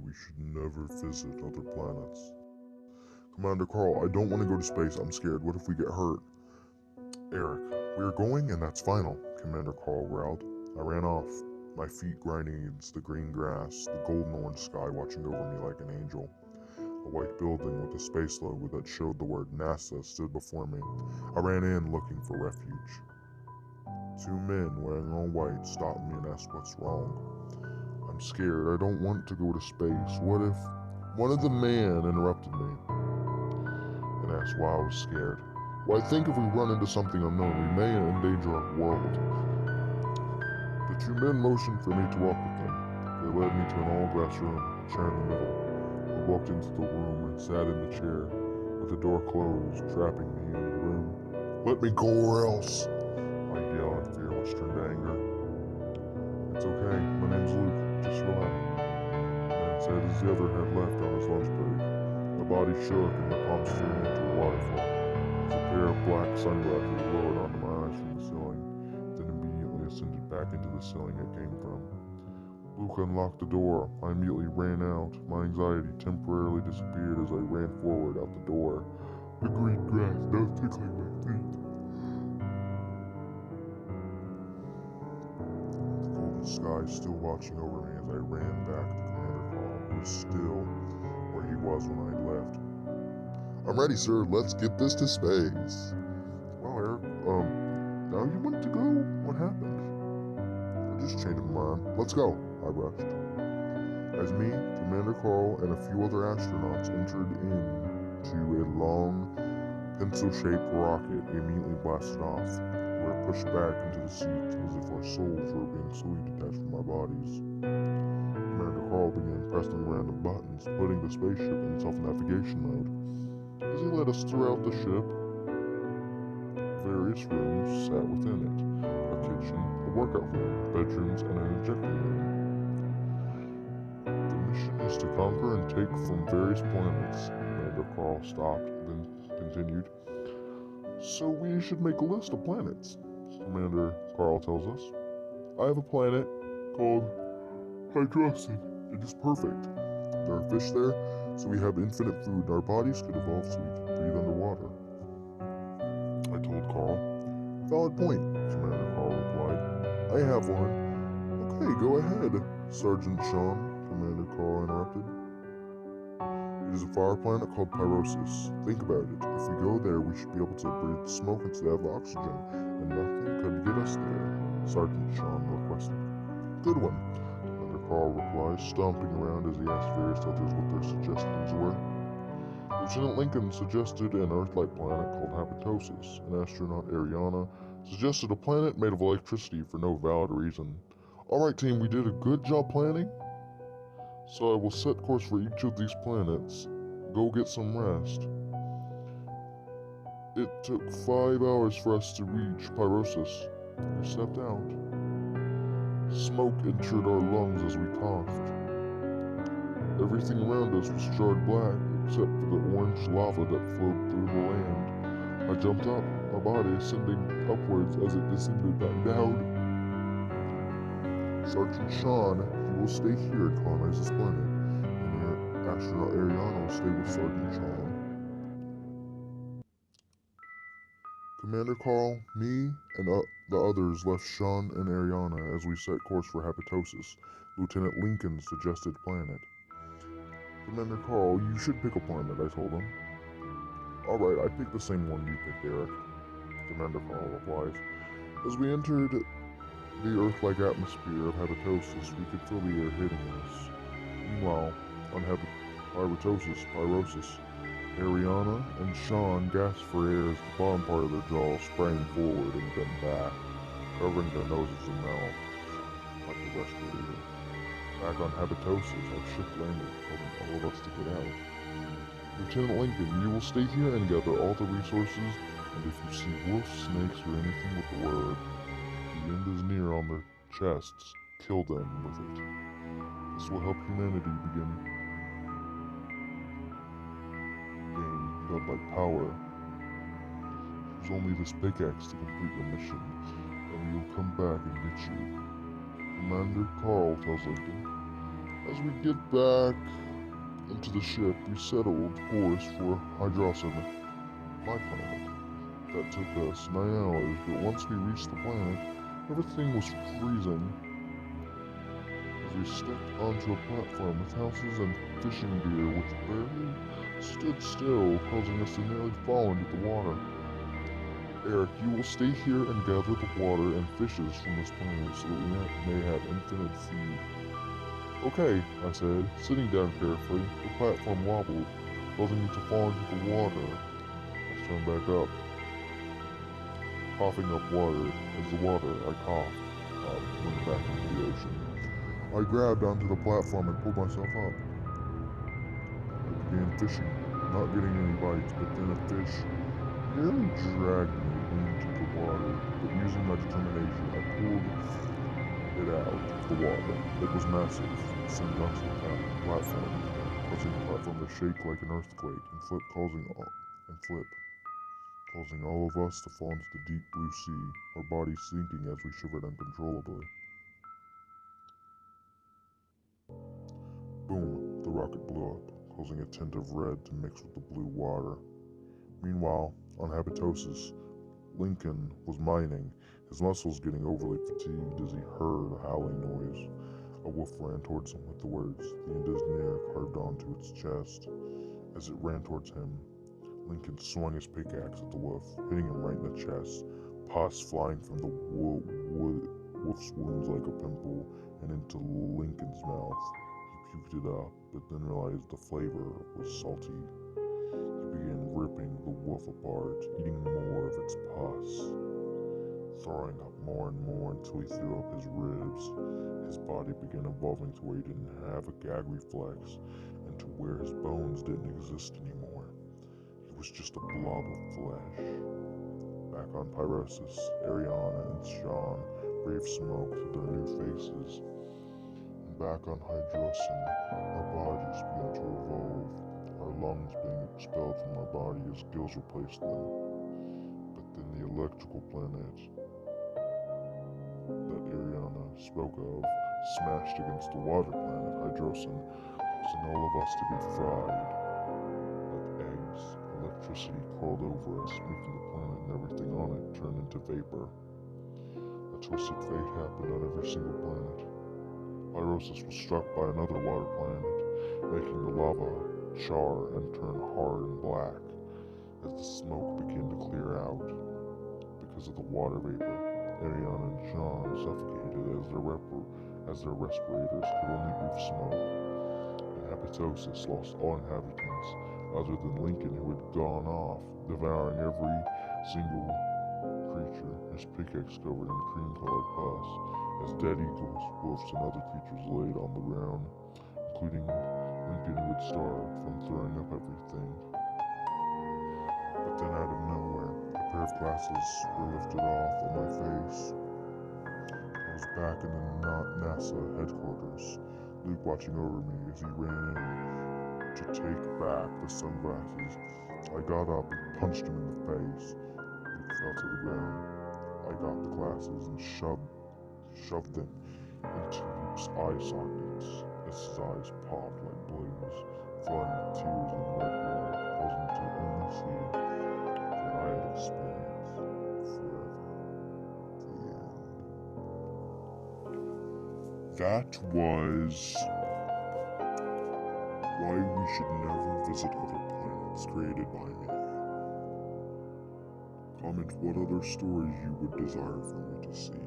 we should never visit other planets. Commander Carl, I don't want to go to space. I'm scared. What if we get hurt? Eric, we're going and that's final, Commander Carl growled. I ran off, my feet grinding against the green grass, the golden orange sky watching over me like an angel. A white building with a space logo that showed the word NASA stood before me. I ran in looking for refuge. Two men wearing all white stopped me and asked what's wrong. I'm scared. I don't want to go to space. What if... One of the men interrupted me and asked why I was scared. Well, I think if we run into something unknown, we may endanger our world. The two men motioned for me to walk with them. They led me to an all-glass room, a chair in the middle. I walked into the room and sat in the chair, with the door closed, trapping me in the room. Let me go or else! I yelled in fear, which turned to anger. It's okay, my name's Luke, just relax. The man said as the other had left on his lunch break. My body shook and my palms turned into a waterfall. As a pair of black sunglasses lowered onto my eyes from the ceiling, then immediately ascended back into the ceiling it came from. Luke unlocked the door. I immediately ran out. My anxiety temporarily disappeared as I ran forward out the door. The green grass now tickling my feet. The golden sky still watching over me as I ran back to Commander Carl, who was still where he was when I had left. I'm ready, sir. Let's get this to space. Well, Eric, now you want to go? What happened? I just changed my mind. Let's go, I rushed. As me, Commander Carl, and a few other astronauts entered into a long, pencil-shaped rocket, we immediately blasted off. We were pushed back into the seats as if our souls were being slowly detached from our bodies. Commander Carl began pressing random buttons, putting the spaceship in self-navigation mode. As he led us throughout the ship, various rooms sat within it. A kitchen, a workout room, bedrooms, and an injecting room. The mission is to conquer and take from various planets. Commander Carl stopped, then continued. So we should make a list of planets, Commander Carl tells us. I have a planet called Hydroxin. It is perfect. There are fish there, so we have infinite food and our bodies could evolve so we could breathe underwater. I told Carl. Valid point, Commander Carl replied. I have one. Okay, go ahead, Sergeant Sean, Commander Carl interrupted. It is a fire planet called Pyrosis. Think about it. If we go there, we should be able to breathe smoke instead of oxygen, and nothing could get us there, Sergeant Sean requested. Good one, Commander Carl replied, stomping around as he asked various others what their suggestions were. Lieutenant Lincoln suggested an Earth-like planet called Habitosis. An astronaut, Ariana, suggested a planet made of electricity for no valid reason. Alright team, we did a good job planning. So I will set course for each of these planets. Go get some rest. It took 5 hours for us to reach Pyrosis. We stepped out. Smoke entered our lungs as we coughed. Everything around us was charred black, except for the orange lava that flowed through the land. I jumped up, my body ascending upwards as it descended back down. Sergeant Sean, you will stay here and colonize this planet, and astronaut Ariana will stay with Sergeant Sean. Commander Carl, me, and the others left Sean and Ariana as we set course for Habitosis, Lieutenant Lincoln's suggested planet. Commander Carl, you should pick a planet, I told him. Alright, I picked the same one you picked, Eric, Commander Carl replies. As we entered the Earth-like atmosphere of Habitosis, we could feel the air hitting us. Meanwhile, on Pyrosis, Ariana and Sean gasped for air as the bottom part of their jaws sprang forward and bent back, covering their noses and mouths, like a respirator. Back on Habitosis, our ship landed, helping all of us to get out. Lieutenant Lincoln, you will stay here and gather all the resources, and if you see wolves, snakes, or anything with the word, the end is near on their chests, kill them with it. This will help humanity begin gain godlike power. Use only this pickaxe to complete the mission, and we will come back and get you. Commander Carl tells Lincoln. As we get back into the ship, we settled course for Hydrossen, my planet. That took us 9 hours, but once we reached the planet, everything was freezing. As we stepped onto a platform with houses and fishing gear which barely stood still, causing us to nearly fall into the water. Eric, you will stay here and gather the water and fishes from this planet so that we may have infinite food. Okay, I said, sitting down carefully. The platform wobbled, causing me to fall into the water. I turned back up, coughing up water. As the water, I coughed, went back into the ocean. I grabbed onto the platform and pulled myself up. I began fishing, not getting any bites, but then a fish nearly dragged me into the water, but using my determination, I pulled it out of the water. It was massive, sank onto the platform, causing the platform to shake like an earthquake and flip, causing all of us to fall into the deep blue sea, our bodies sinking as we shivered uncontrollably. Boom, the rocket blew up, causing a tint of red to mix with the blue water. Meanwhile, on Habitosis, Lincoln was mining, his muscles getting overly fatigued as he heard a howling noise. A wolf ran towards him with the words, the end is near, carved onto its chest. As it ran towards him, Lincoln swung his pickaxe at the wolf, hitting him right in the chest, pus flying from the wolf's wounds like a pimple and into Lincoln's mouth. He puked it up, but then realized the flavor was salty. He began ripping the wolf apart, eating more of its pus, throwing up more and more until he threw up his ribs. His body began evolving to where he didn't have a gag reflex and to where his bones didn't exist anymore. He was just a blob of flesh. Back on Pyrosis, Ariana and Sean braved smoke to their new faces. And back on Hydrossen, our bodies began to evolve, our lungs being expelled from our body as gills replaced them. But then the electrical planet that Ariana spoke of smashed against the water planet Hydrossen, causing all of us to be fried. Like eggs, electricity crawled over us, making the planet and everything on it turn into vapor. A twisted fate happened on every single planet. Pyrosis was struck by another water planet, making the lava char and turn hard and black as the smoke began to clear out. Because of the water vapor, Ariana and Sean suffocated as their respirators could only breathe smoke. And Habitosis lost all inhabitants other than Lincoln, who had gone off, devouring every single creature, his pickaxe covered in cream-colored pus, as dead eagles, wolves, and other creatures laid on the ground, including Lincoln, who had starved from throwing up everything. But then out of nowhere, a pair of glasses were lifted off on my face. I was back in the NASA headquarters, Luke watching over me as he ran in to take back the sunglasses. I got up and punched him in the face. Luke fell to the ground. I got the glasses and shoved them into Luke's eye sockets as his eyes popped like balloons, flowing with tears and red blood, causing me to only see what I had experienced forever. The end. That was Why We Should Never Visit Other Planets, created by me. Comment what other stories you would desire for me to see.